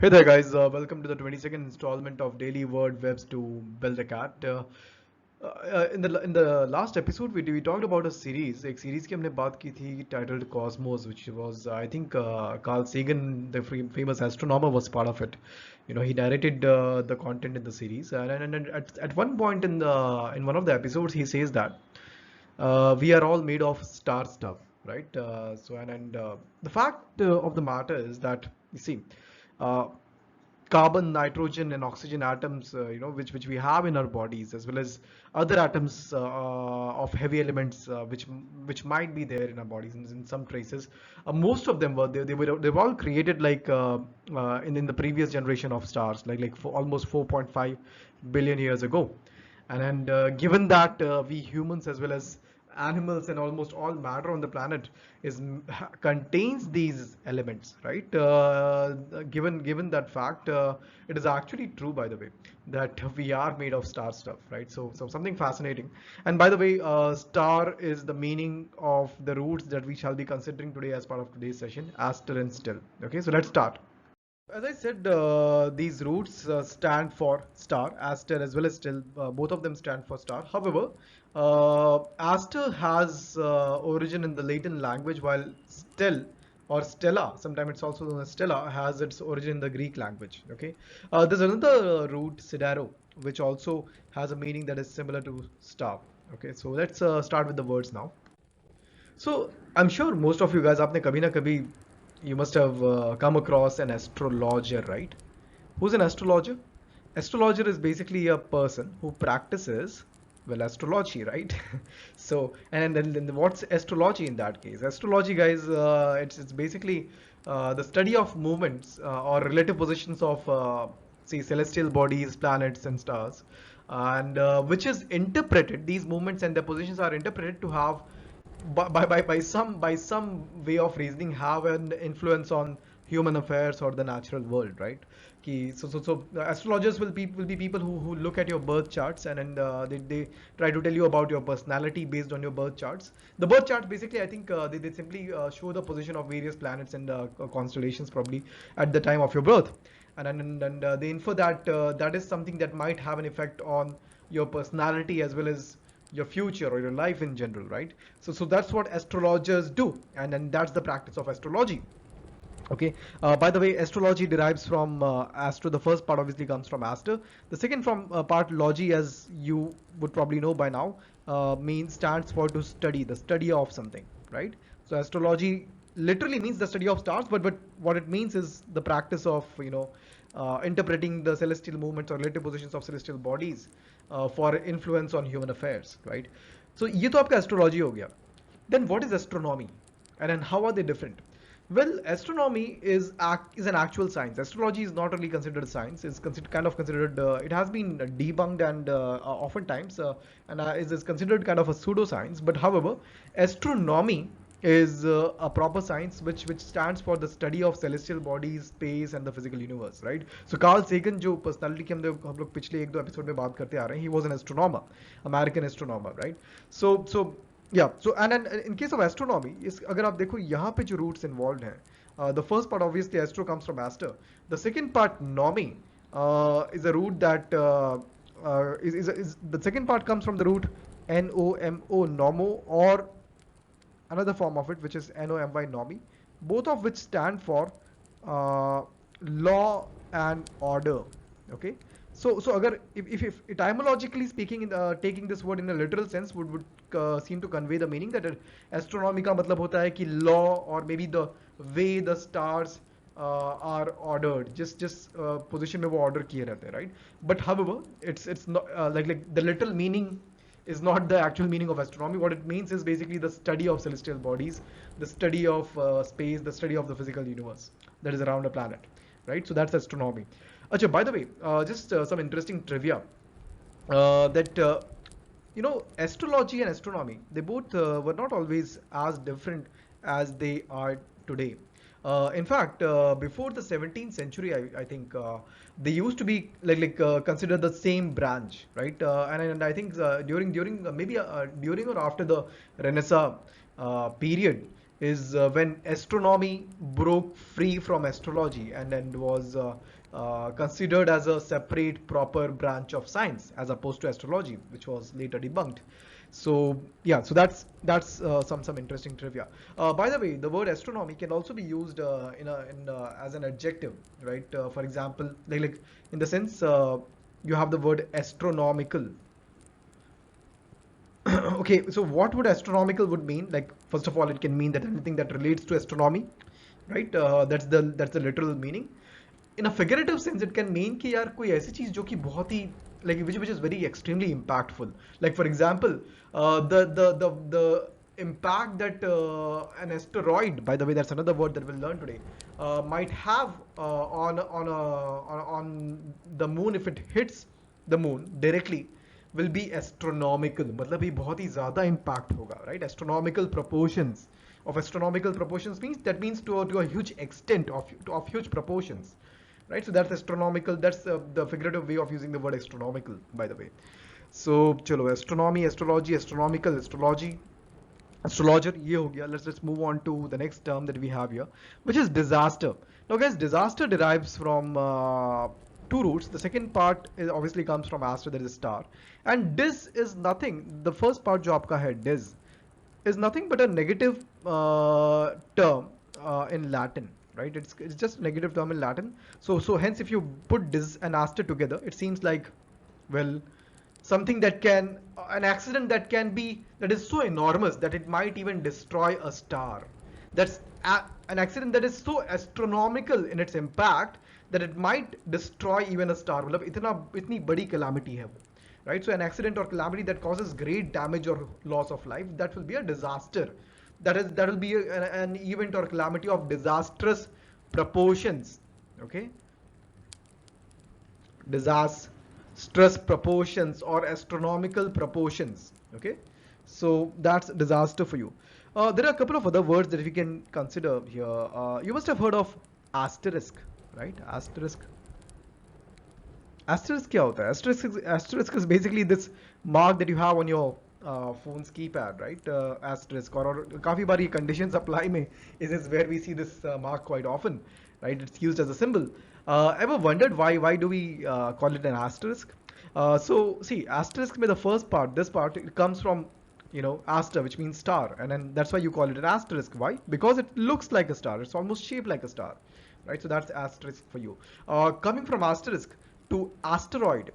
Hey there, guys. Welcome to the 22nd installment of Daily Word Webs to Build a Cat. In the last episode, we talked about a series. एक series की हमने बात की थी titled Kosmos, which was I think Carl Sagan, the famous astronomer, was part of it. He narrated the content in the series, and at one point in one of the episodes, he says that we are all made of star stuff, right? So the fact of the matter is that you see. Uh, Carbon, nitrogen, and oxygen atoms, which we have in our bodies, as well as other atoms of heavy elements, which might be there in our bodies in some traces. Most of them they were all created like in the previous generation of stars, like for almost 4.5 billion years ago. And given that we humans as well as animals and almost all matter on the planet contains these elements, right? Given that fact, it is actually true, by the way, that we are made of star stuff, right? So something fascinating. And by the way, star is the meaning of the roots that we shall be considering today as part of today's session, Aster and Stell. Okay, so let's start. As I said, these roots stand for star, Aster as well as Stell. Both of them stand for star. However, Aster has origin in the Latin language, while Stell or Stella, sometimes it's also known as Stella, has its origin in the Greek language. Okay, there's another root, Sidero, which also has a meaning that is similar to star. Okay, so let's start with the words now. So I'm sure most of you guys, आपने कभी ना कभी you must have come across an astrologer, right? Who's an astrologer? Astrologer is basically a person who practices, well, astrology, right? So, and then what's astrology in that case? Astrology, guys, it's basically the study of movements or relative positions of see celestial bodies, planets, and stars, and which is interpreted. These movements and their positions are interpreted to have by some way of reasoning have an influence on human affairs or the natural world, right? Astrologers will be people who look at your birth charts, and they try to tell you about your personality based on your birth charts. The birth charts basically, I think, they simply show the position of various planets and constellations probably at the time of your birth, and they infer that that is something that might have an effect on your personality as well as your future or your life in general, right? So that's what astrologers do, and then that's the practice of astrology. Okay. By the way, astrology derives from astro. The first part obviously comes from aster. The second from part logy, as you would probably know by now, means stands for to study, the study of something, right? So astrology literally means the study of stars, but what it means is the practice of interpreting the celestial movements or relative positions of celestial bodies for influence on human affairs, right? So ये तो आपका astrology हो गया. Then what is astronomy, and then how are they different? Well, astronomy is an actual science. Astrology is not really considered a science. It's kind of considered. It has been debunked and oftentimes is considered kind of a pseudoscience. But however, astronomy is a proper science which stands for the study of celestial bodies, space, and the physical universe, right? So Carl Sagan, जो personality के हम लोग पिछले एक दो episode में बात करते आ रहे हैं, he was an astronomer, American astronomer, right? So yeah, so and in case of astronomy, is अगर आप देखो यहाँ पे जो roots involved हैं, the first part obviously astro comes from aster. The second part nomi is a root that is the second part comes from the root nomo nomo, or another form of it which is nomy nomi, both of which stand for law and order. Okay, so agar if etymologically speaking, taking this word in a literal sense would seem to convey the meaning that astronomy का मतलब होता है कि law or maybe the way the stars are ordered, just position में वो order किए रहते हैं, right? But however, it's not like the literal meaning is not the actual meaning of astronomy. What it means is basically the study of celestial bodies, the study of space, the study of the physical universe that is around a planet, right? So that's astronomy. Achha, by the way, just some interesting trivia that astrology and astronomy, they both were not always as different as they are today. In fact, before the 17th century, I think they used to be considered the same branch, right? And I think during maybe during or after the Renaissance period, is when astronomy broke free from astrology and was considered as a separate proper branch of science as opposed to astrology, which was later debunked. So yeah, so that's some interesting trivia. By the way, the word astronomy can also be used as an adjective, right? For example, like in the sense you have the word astronomical. Okay, so what would astronomical would mean? Like, first of all, it can mean that anything that relates to astronomy, right? That's the literal meaning. In a figurative sense, it can mean कि यार कोई ऐसी चीज जो कि बहुत ही like which is very extremely impactful. Like for example, the impact that an asteroid, by the way, that's another word that we'll learn today, might have on the moon if it hits the moon directly will be astronomical. मतलब ये बहुत ही ज़्यादा impact होगा, right? Astronomical proportions means to a huge extent of huge proportions, right? So that's astronomical. That's the figurative way of using the word astronomical, by the way. So चलो astronomy, astrology, astronomical, astrology, astrologer ये हो गया. Let's move on to the next term that we have here, which is disaster. Now guys, disaster derives from two roots. The second part obviously comes from Aster, that is star, and dis is nothing. The first part जो आपका है dis is nothing but a negative term in Latin, right? It's just a negative term in Latin. So hence if you put dis and Aster together, it seems like, well, something that can an accident that is so enormous that it might even destroy a star. That's an accident that is so astronomical in its impact that it might destroy even a star. मतलब इतनी बड़ी calamity है वो, right? So an accident or calamity that causes great damage or loss of life, that will be a disaster. That will be an event or calamity of disastrous proportions. Okay, disastrous proportions or astronomical proportions. Okay, so that's disaster for you. There are a couple of other words that we can consider here. You must have heard of asterisk, right? Asterisk क्या होता है? Asterisk is basically this mark that you have on your phone's keypad, right? Asterisk और काफी बारी conditions apply में is where we see this mark quite often, right? It's used as a symbol. Ever wondered why do we call it an asterisk? So see, asterisk में the first part, this part, it comes from Aster, which means star, and then that's why you call it an asterisk. Why? Because it looks like a star. It's almost shaped like a star, right? So that's asterisk for you. Coming from asterisk to asteroid.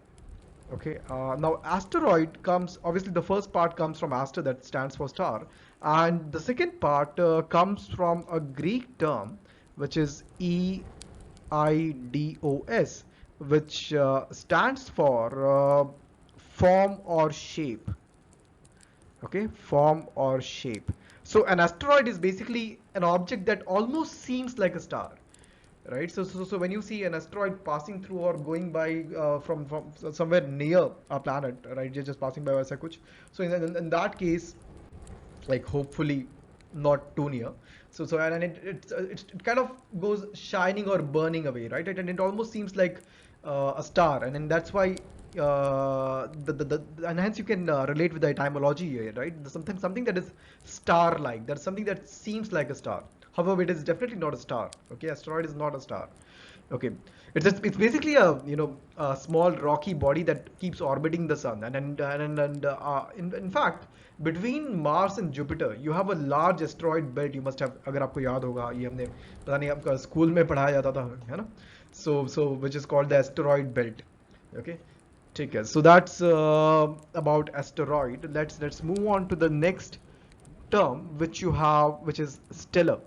Okay, now asteroid comes, obviously the first part comes from Aster, that stands for star, and the second part comes from a Greek term which is eidos, which stands for form or shape. Okay, form or shape. So an asteroid is basically an object that almost seems like a star, right? So when you see an asteroid passing through or going by from somewhere near a planet, right? You're just passing by वैसा कुछ. So in that case, like hopefully not too near. So and it kind of goes shining or burning away, right? And it almost seems like a star, and then that's why and hence you can relate with the etymology here, right? Something that is star-like. That's something that seems like a star. However, it is definitely not a star. Okay, asteroid is not a star. Okay, it's basically a small rocky body that keeps orbiting the sun, and in fact, between Mars and Jupiter, you have a large asteroid belt. You must have, अगर आपको याद होगा, ये हमने पता नहीं आपका school में पढ़ाया जाता था, है ना? So which is called the asteroid belt. Okay, ठीक है. So that's about asteroid. Let's move on to the next term which you have, which is stellar.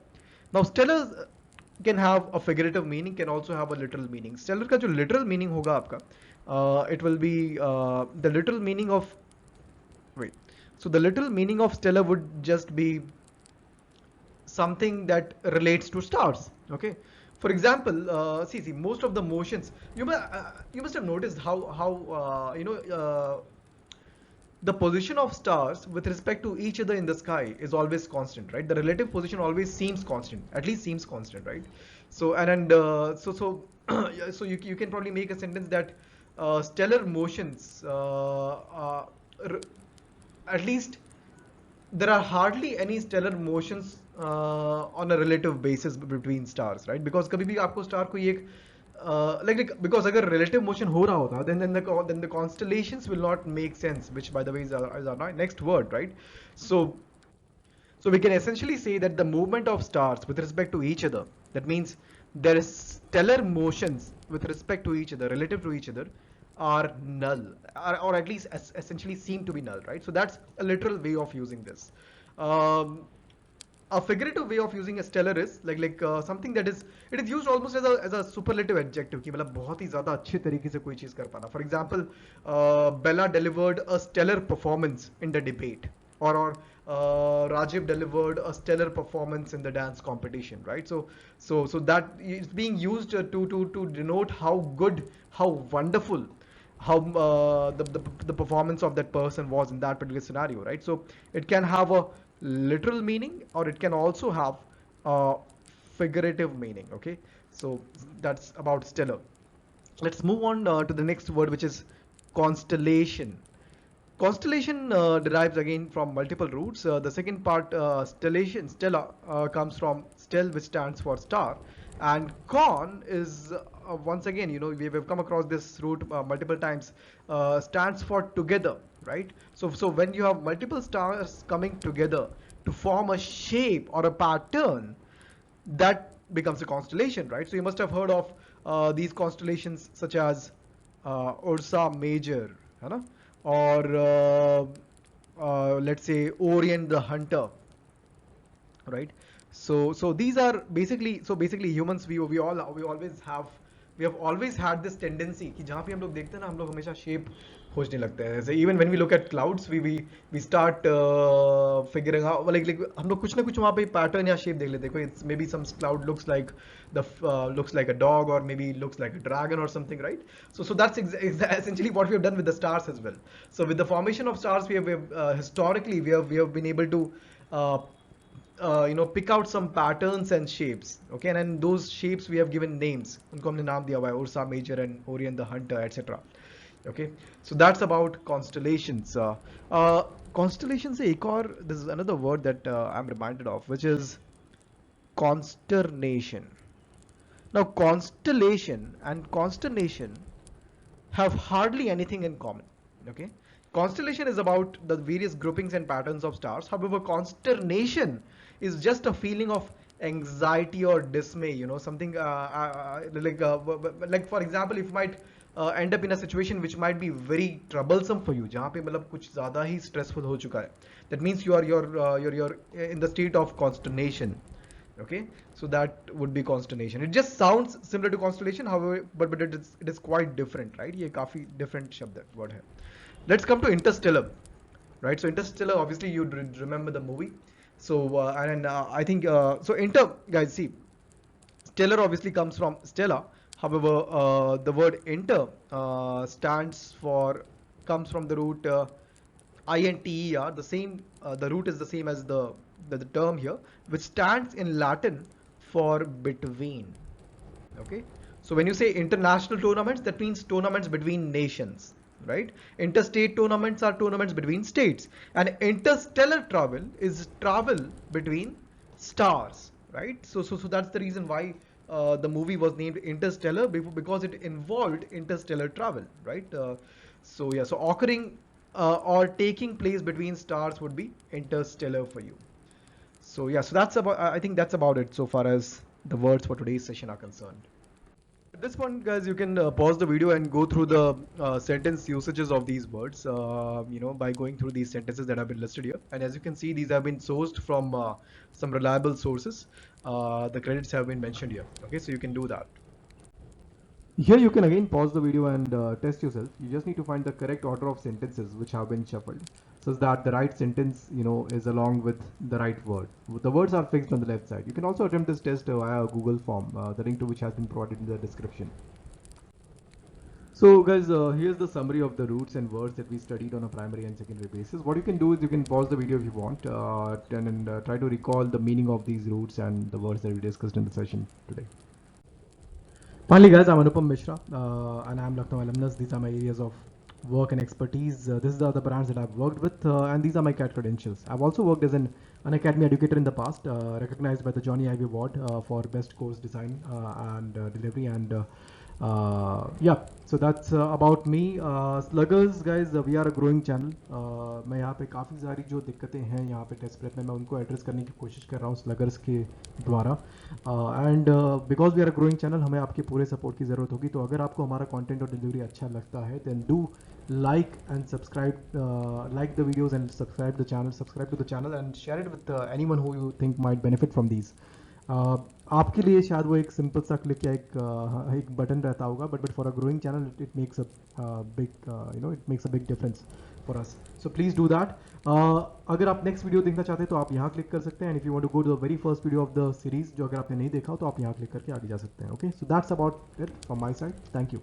Now stellar can have a figurative meaning, can also have a literal meaning. Stellar का जो literal meaning होगा आपका, it will be the literal meaning of, wait, so the literal meaning of stellar would just be something that relates to stars. Okay, for example, see most of the motions, you must have noticed how the position of stars with respect to each other in the sky is always constant, right? The relative position always seems constant, at least seems constant, right? So so you can probably make a sentence that stellar motions at least there are hardly any stellar motions on a relative basis between stars, right? Because कभी भी आपको star को ये because अगर relative motion हो रहा होता then the constellations will not make sense, which by the way is our next word, right? So we can essentially say that the movement of stars with respect to each other, that means their stellar motions with respect to each other, relative to each other, are null, or at least essentially seem to be null, right? So that's a literal way of using this. Um, a figurative way of using a stellar is something that is, it is used almost as a superlative adjective कि मतलब बहुत ही ज़्यादा अच्छे तरीके से कोई चीज़ कर पाना. For example, Bella delivered a stellar performance in the debate, or Rajiv delivered a stellar performance in the dance competition, right? So that is being used to denote how good, how wonderful, how the performance of that person was in that particular scenario, right? So it can have a literal meaning, or it can also have a figurative meaning. Okay, so that's about stellar. Let's move on to the next word, which is constellation. Constellation derives again from multiple roots. The second part, stellation, stella, comes from stell, which stands for star, and con is once again, we've come across this root multiple times. Stands for together, right? So when you have multiple stars coming together to form a shape or a pattern, that becomes a constellation, right? So you must have heard of these constellations such as Ursa Major, है ना? Or let's say Orient the Hunter, right? So these are basically humans, we have always had this tendency कि जहाँ पे हम लोग देखते हैं ना, हम लोग हमेशा shape खोजने लगते हैं. जैसे even when we look at clouds, we start figuring out, like हम लोग कुछ ना कुछ वहाँ पे pattern या shape देख लेते हैं. It's maybe some cloud looks like looks like a dog, or maybe looks like a dragon or something, right? So that's essentially what we have done with the stars as well. So with the formation of stars, we have historically we have been able to pick out some patterns and shapes. Okay, and then those shapes we have given names. उनको हमने नाम दिया हुआ है, Ursa Major and Orient the Hunter, etc. Okay, so that's about constellations. Constellation से एक और, this is another word that I'm reminded of, which is consternation. Now, constellation and consternation have hardly anything in common. Okay, constellation is about the various groupings and patterns of stars. However, consternation is just a feeling of anxiety or dismay. Something like for example, if you might end up in a situation which might be very troublesome for you, जहाँ पे मतलब कुछ ज़्यादा ही stressful हो चुका है. That means you're in the state of consternation. Okay, so that would be consternation. It just sounds similar to constellation, however, but it is quite different, right? ये काफी different शब्द word है. Let's come to interstellar, right? So interstellar, obviously you remember the movie. So I think so. Guys, see, stellar obviously comes from stella. However, the word inter comes from the root INTER. The same, the root is the same as the term here, which stands in Latin for between. Okay, so when you say international tournaments, that means tournaments between nations, right? Interstate tournaments are tournaments between states, and interstellar travel is travel between stars, right? So that's the reason why the movie was named Interstellar, because it involved interstellar travel, right? So yeah, so occurring or taking place between stars would be interstellar for you. So yeah, so that's about, I think that's about it so far as the words for today's session are concerned. At this point, guys, you can pause the video and go through the sentence usages of these words, by going through these sentences that have been listed here. And as you can see, these have been sourced from some reliable sources. The credits have been mentioned here. Okay, so you can do that. Here you can again pause the video and test yourself. You just need to find the correct order of sentences which have been shuffled, so that the right sentence, is along with the right word. The words are fixed on the left side. You can also attempt this test via a Google form, the link to which has been provided in the description. So guys, here's the summary of the roots and words that we studied on a primary and secondary basis. What you can do is you can pause the video if you want and try to recall the meaning of these roots and the words that we discussed in the session today. Finally guys, I'm Anupam Mishra and I'm Lucknow alumnus. These are my areas of work and expertise. These are the brands that I've worked with, and these are my CAT credentials. I've also worked as an academy educator in the past, recognized by the Johnny Ive Award for best course design and delivery. And yeah, so that's about me. Sluggers, guys, we are a growing channel. मैं यहाँ पे काफ़ी सारी जो दिक्कतें हैं यहाँ पे टेस्ट प्रेप में मैं उनको एड्रेस करने की कोशिश कर रहा हूँ स्लगर्स के द्वारा. And because we are growing channel, हमें आपके पूरे सपोर्ट की ज़रूरत होगी. तो अगर आपको हमारा कंटेंट और डिलीवरी अच्छा लगता है then do like and subscribe, like the videos and subscribe to the channel and share it with anyone who you think might benefit from these. आपके लिए शायद वो एक सिंपल सा क्लिक या एक बटन रहता होगा, but for a growing channel it makes a big it makes a big difference for us. So please do that. अगर आप नेक्स्ट वीडियो देखना चाहते हैं तो आप यहाँ क्लिक कर सकते हैं. And if you want to go to the very first video of the series जो अगर आपने नहीं देखा हो तो आप यहाँ क्लिक करके आगे जा सकते हैं. Okay, so that's about it from my side. Thank you.